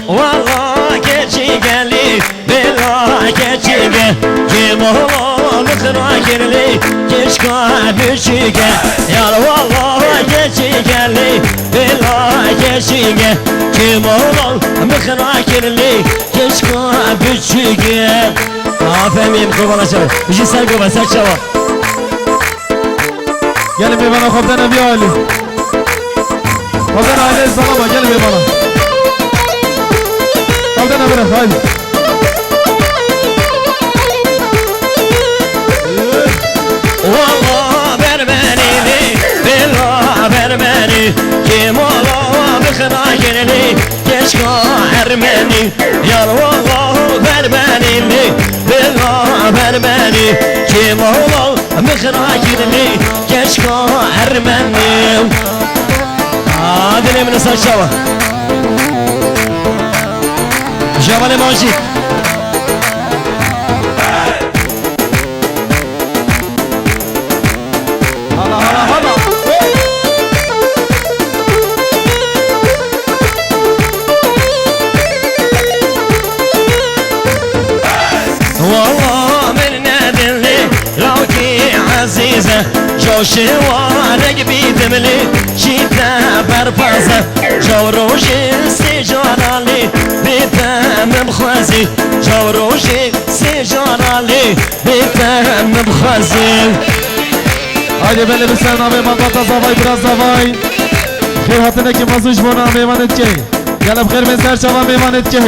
Valla geçi geldi bela geçi gel Kim oğlu kıra girli geç kabüçü gel Yar valla geçi geldi bela geçi gel Kim oğlu kıra girli geç kabüçü gel Aferin kurban açalım bir şey sen kurban sen çava Gelin bir bana koptan bir aile Koptan aile salama gelin bir bana Koptan bırak haydi Valla ver beni bela ver beni Kim ola bıkına gelini geç ermeni Yar valla ver beni bela ver beni Kim ola bıkına gelini geç ermeni Hadi nemini saç şava Şava limonci والله من نادلي روكي عزيزة جو شوارق بيدملي شيتا بربازة جو روشي سجارالي بيتام مخوازي جو روشي سجارالي بيتام مخوازي Haydi böyle bir sen abi mandata zavay biraz zavay Khir hatine ki mazuş bona meyvanet ki Gelip khir mezer çava meyvanet ki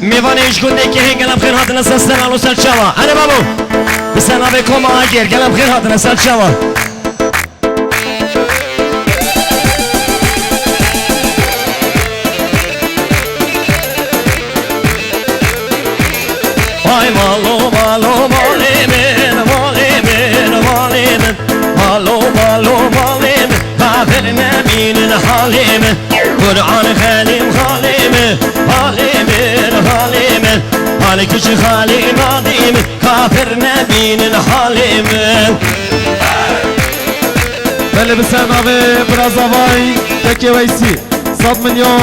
میوانه ایش کنده که گلم خیر هاتن سستن آلو سر چوا اره بابو بسن آبه کما آگیر گلم خیر هاتن سر چوا Ay malo malo malimin malimin malimin Malo malo malimin Kafirine binin halimin Kur'an halim halimi Halimin halimin Hali küçük halim halimin Kafirine binin halimin Böyle bir sen abi biraz zavay Teke veysi 100 milyon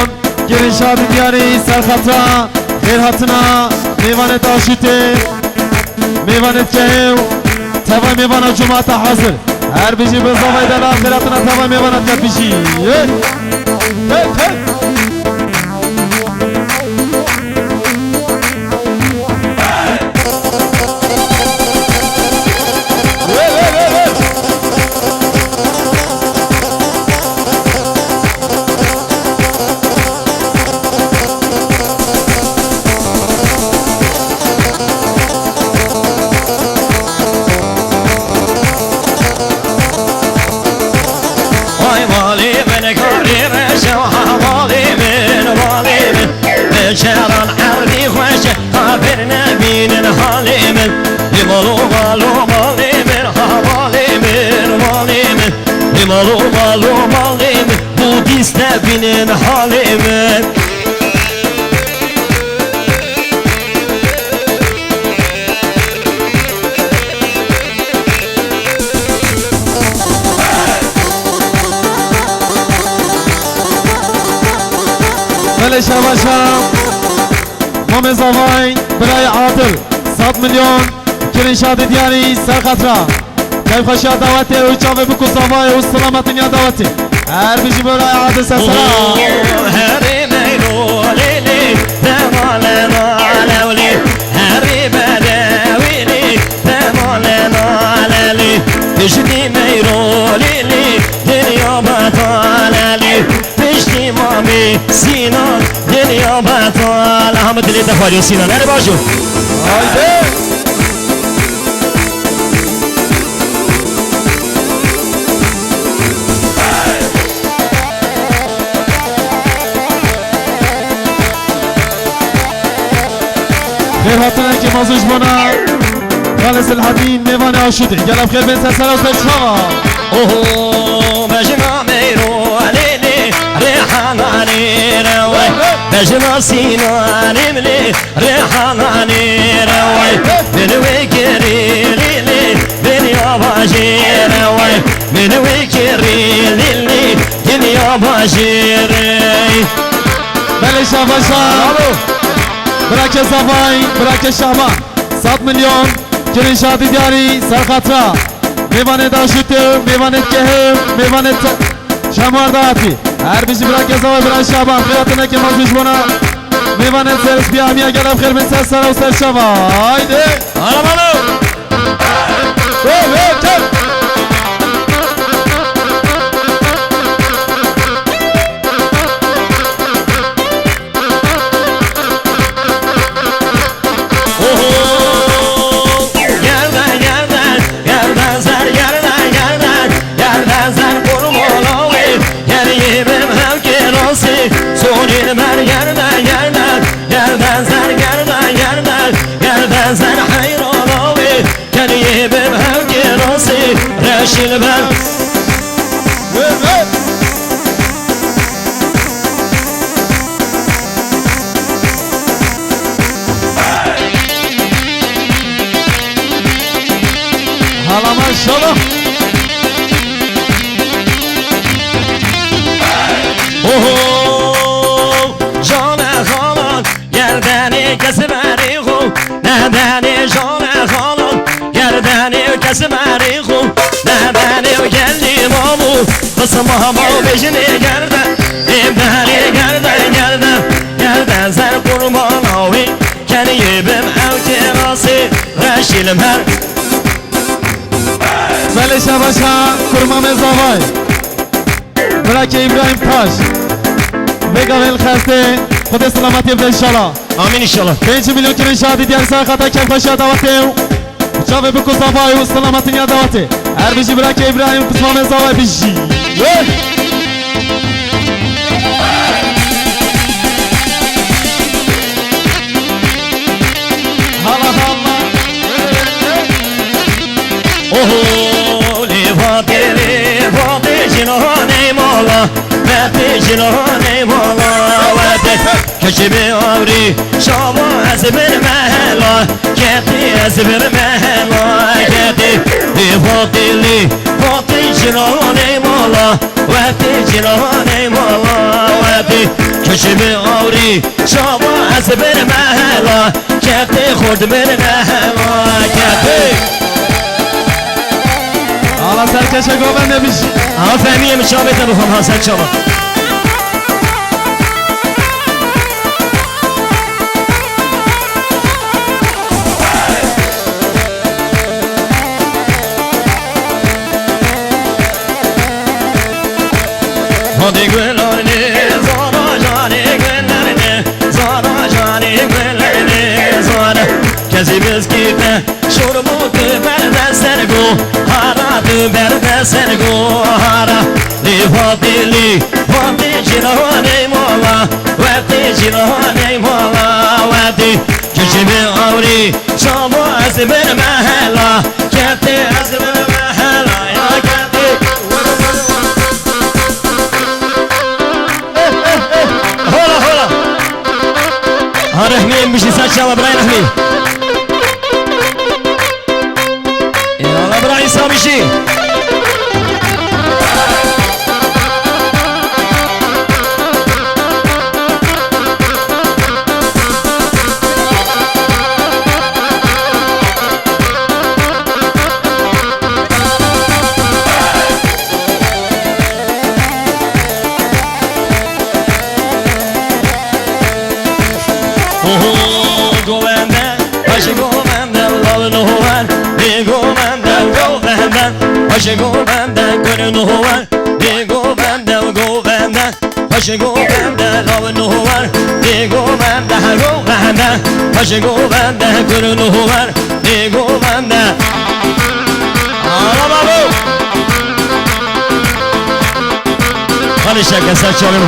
Girin şadi diyari serhatra Khir hatına meyvanet aşite Meyvanet kehev Tevay meyvana cumata hazır Her bir şey bir zavaydan ahiratına tevay meyvanet kat bir şey Hey hey شران عرضي خوشه خابرنا بين الحالمن لمالو مالو مالمن حالمن مالمن لمالو مالو مالمن بوديست بين الحالمن Meleş Avaşam Mame Zavay Birayı Adil 100 milyon Kirin şadi diyari serkatra Kayf haşa davati Uçağı ve buku Zavay Ussalamatın ya davati Her bir şey böyle Adil sesra Heri meylu lili Temalena alevli Heri bedevili Temalena alevli Düştü meylu lili Dünya bataleli Düştü mami Sinan Dünya batal Ahmet Dili Tefariyo Sinan Hadi başu Haydi خير هاتنا كي مازوج بنا خالص الحديد ميوان عشودي قلب خير بين سلسلة وسلسلة اوه بجنا ميرو ليلي ريحان علي روي بجنا سينان ملي ريحان علي روي من ويكري ليلي بن ياباجي روي من ويكري ليلي بن ياباجي روي Veli Şahbaşan Bırak Zavay Bırak Şahban 100 milyon Girin Şadi Diyari Serkatra Mevanet Aşıtı Mevanet Kehim Mevanet Şamar Dağıtı Her bizi bırak Zavay Bırak Şahban Kıyatına ki mazmış bana Mevanet Servis bir amiye gelip kırmın ser sarav ser şava Haydi Arabalı. Evet Reşil ben Hala maşallah Jane halan Gerdeni kesmeri hu Nedeni jane halan Gerdeni kesmeri hu Nedeni geldi mamu Kısma mal beşini gerde İbdali gerde Zer kurban avi Keniyibim evtirası Reşilim her Veli Şahbaşan Kurma Mezavay Bırak İbrahim Taş Vega vel Kheste Kude selamat yevde inşallah Amin inşallah 5 milyon kirin şadi diğer sarkata kefkaşa davatev Uçağı bu kusafayı selamatın ya davate Her bizi bırak İbrahim Kısma Mezavay bizi Hala hala Lifati cinahane mola Vati cinahane mola Vati Keşibi avri Şama ezbir mehla Keti ezbir mehla Keti Lifati cinahane mola Vati cinahane mola Vati Keşibi avri Şama ezbir mehla Keti khurd bir mehla Keti Hala serkeşe goben demiş Afemiye müçabete bu Hasan Çaba Hadi güllerini zara cani güllerini Zara cani güllerini zara Kezimiz gitti şurbutu berde sergu Haratı berde sergu hara Lifati cinahane mola Vati cinahane mola Vati Keşimi avri Şabu ezbir mehla Keti ezbir mehla Ya keti Hola Ha Rahmi'yim bir şey saçma bırak Rahmi Ya Allah bırak insan bir şey Hoşe go benden gönlün var Bir go benden Hoşe go benden lavın var Bir go benden Hoşe go benden gönlün var Bir go benden Ağlama bu Hadi şaka sen çalın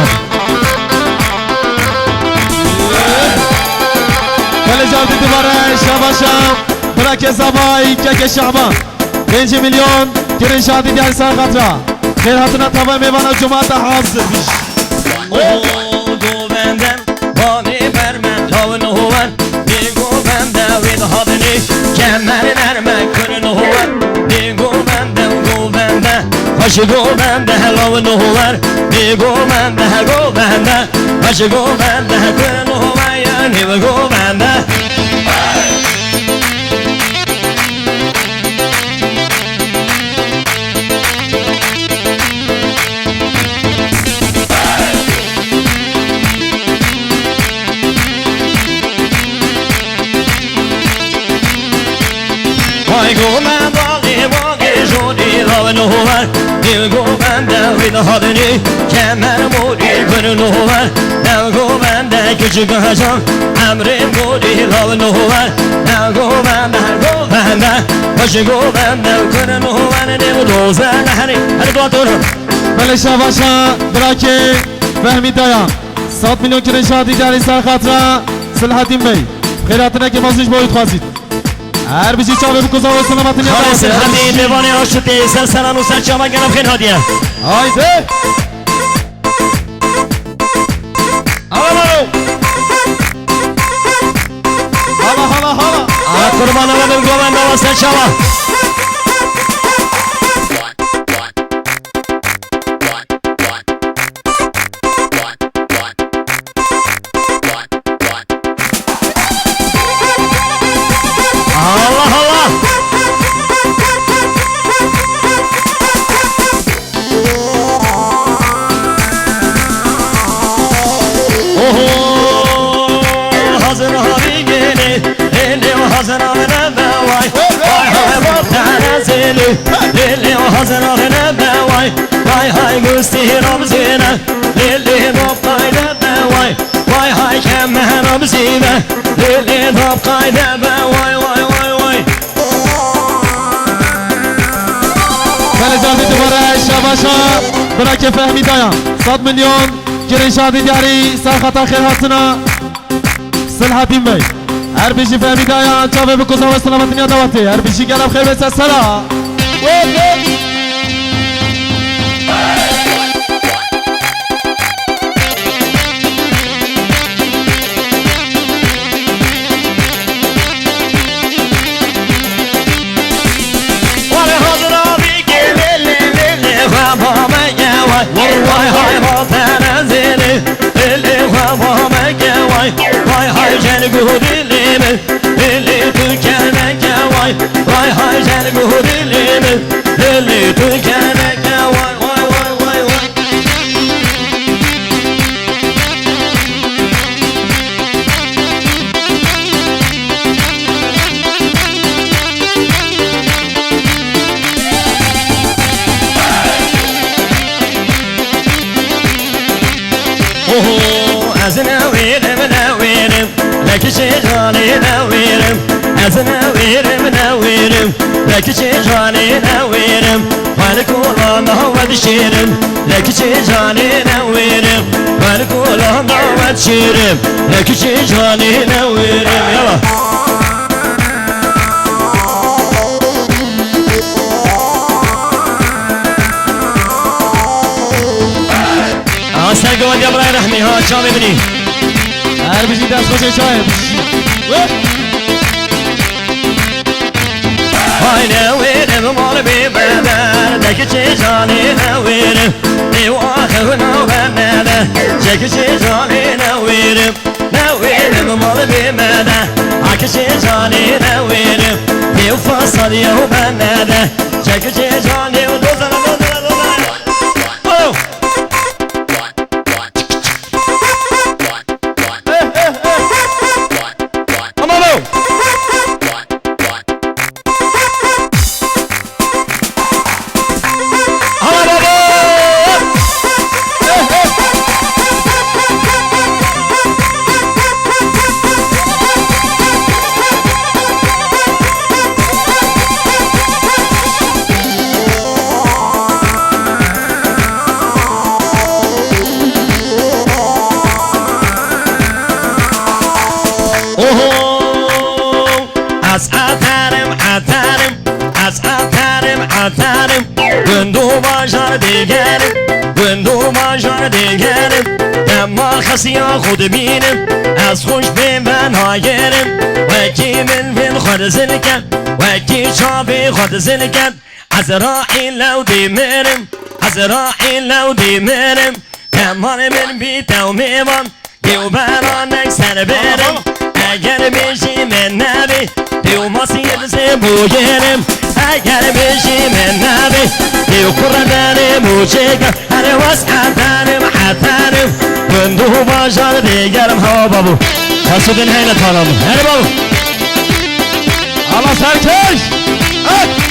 Veli Javdi Divare Şahbaşan Bırak Zavay Keke Şahban 5 milyon Girin Şadi diğer sarkatra Ferhatına tava mevana cumata hazır Go benden Bani vermen lavın var Bir go benden Vid hadini Kemerin ermen gönlün var Bir go benden Başı go bende hello nuhlar Bir go bende go bende Başı go bende go nuhlar Yani go bende Vay go bende var Bir go bende bir hadini Kemer muri kırını var Ne go bende küçük hacan Emrim muri lavını var Ne go bende Başı go bende kırını var Ne bu dozer Hadi dua durun Meleşe başa Drake Fehmi Dayan 100 milyon kirişa digeri serkatra Selahattin Bey Kheyratına ki mazluş boyut khazid Her bizi çabuk bu kuzağı selamatını yapalım. Hadi devane hoşçut değilsen sana nusar çama gelip khen hadiye. Haydi. Alo. Hala. Kurban olalım güven davasına çama. Lili o hazırlığına be vay Vay hay gösterem zine Lili topkayda be vay Vay hay kemenem zine Lili topkayda be vay vay Kaleci Duvara Şabaşa Drake Fehmi Dayan 100 milyon Girişadi diyari Serkata Kheyratına Selahattin Bey Her bizi Fehmi Dayan Çave bu kuzağı selamatını davati Her bizi gelip kheyvetse sela Vay hay vatana zili Lili vavama gevay Vay hay jel guhudilimi Lili tükene gevay Vay hay jel guhudilimi Lili tükene gevay Vay Az navirim Leki şecani navirim Az navirim Leki şecani navirim Malik olan davet şirim Leki şecani navirim Malik olan davet şirim Leki şecani navirim Yalla Sen güven ya buraya rahmi ha çam ebni Her bizi ders koşa çay Vay ne verim mal bir beder Deki çizani ne verim Evahına vermede Çeki çizani ne verim Ne verim mal bir beder Aki çizani ne verim Bir fasad yahu bennede Çeki çizani dozana atarım Gündü bajar digerim Gündü bajar digerim Emma khasiya khud binim Az خوش ben hayerim Ve kimin bin khud zilken Ve ki çabi khud zilken عزرائيل لو ديمرم عزرائيل لو ديمرم كمان من بيتا وميمان ديو برانك سر برم اگر بشی من نبی دیو ماسید زبو گرم اگر بشی من نبی دیو قردن موچگم هر وسعتنم حتنم بندو باشار دیگرم ها بابو حسودن هیله تانم هر بابو Allah serkeş. Evet.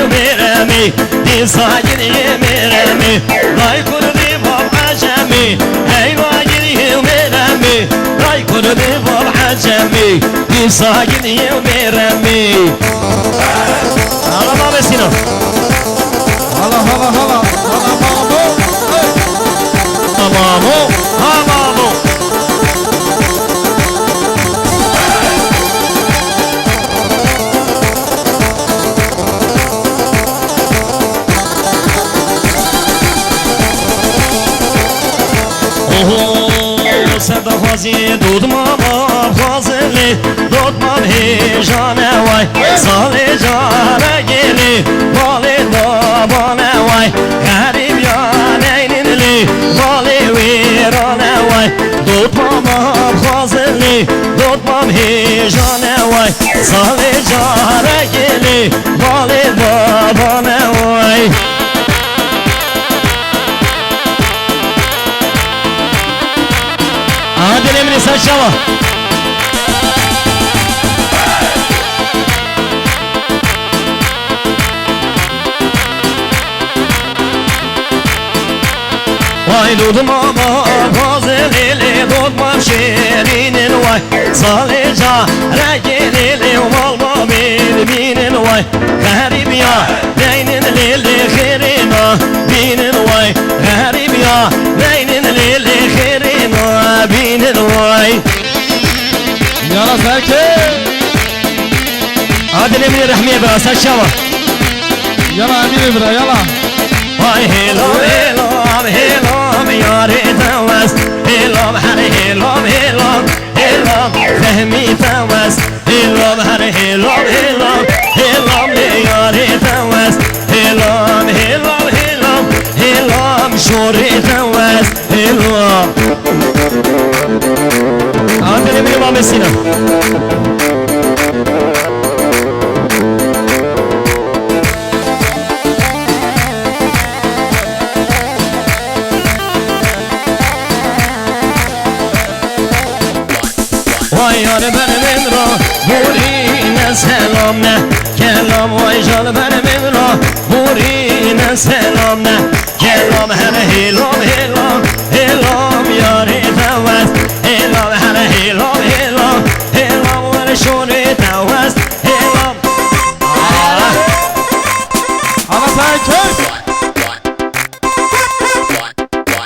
ميرامي دي صاجري ميرامي راي كردي باب عجمي هاي واجري ميرامي راي كردي باب عجمي دي صاجري ميرامي على باب سينا Hala hala hala. Hala mamo. مامو ها مامو صدا خوازی دود ماما خوازلی دود مام هیجانه وای سال جانه گلی بالی دابانه وای غریب یا نینلی بالی ویرانه وای دود ماما خوازلی دود مام هیجانه وای سال جانه گلی بالی دابانه وای Adil Emre Saçava Vay dudum ama fazilili dudmam şirinin vay Salıca regelili malma bilbinin vay Garip ya beynin lili khirina binin vay Garip ya beynin lili khirina binin vay Yala serkeş. Adil Emre Rahmiye Bey Saçava Yala Emir İbra yala. Vay helom helom helom yâri tevez Helom her helom helom helom fehmi tevez Helom her helom helom helom yâri tevez Helom helom helom helom şuri tevez Helom Adil Emre İmam Sinan Vay yar benim emra burine selam ne Kelam vay jar benim emra burine selam ne Kelam hele helam helam helam yari tevez Helam hele helam helam helam ve şuri tevez Helam Hala serkeş.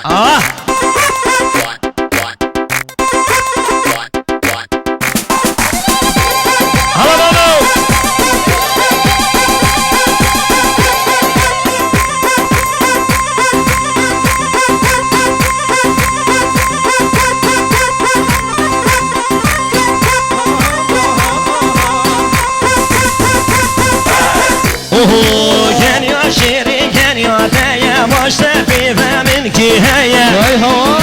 Ah Hala baba geliyor şirin geliyor diye başta bibemin ki heye Vay hava.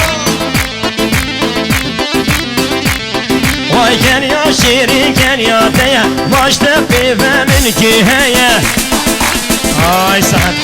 Vay geliyor şirin geliyor diye başta bibemin ki heye Ay saat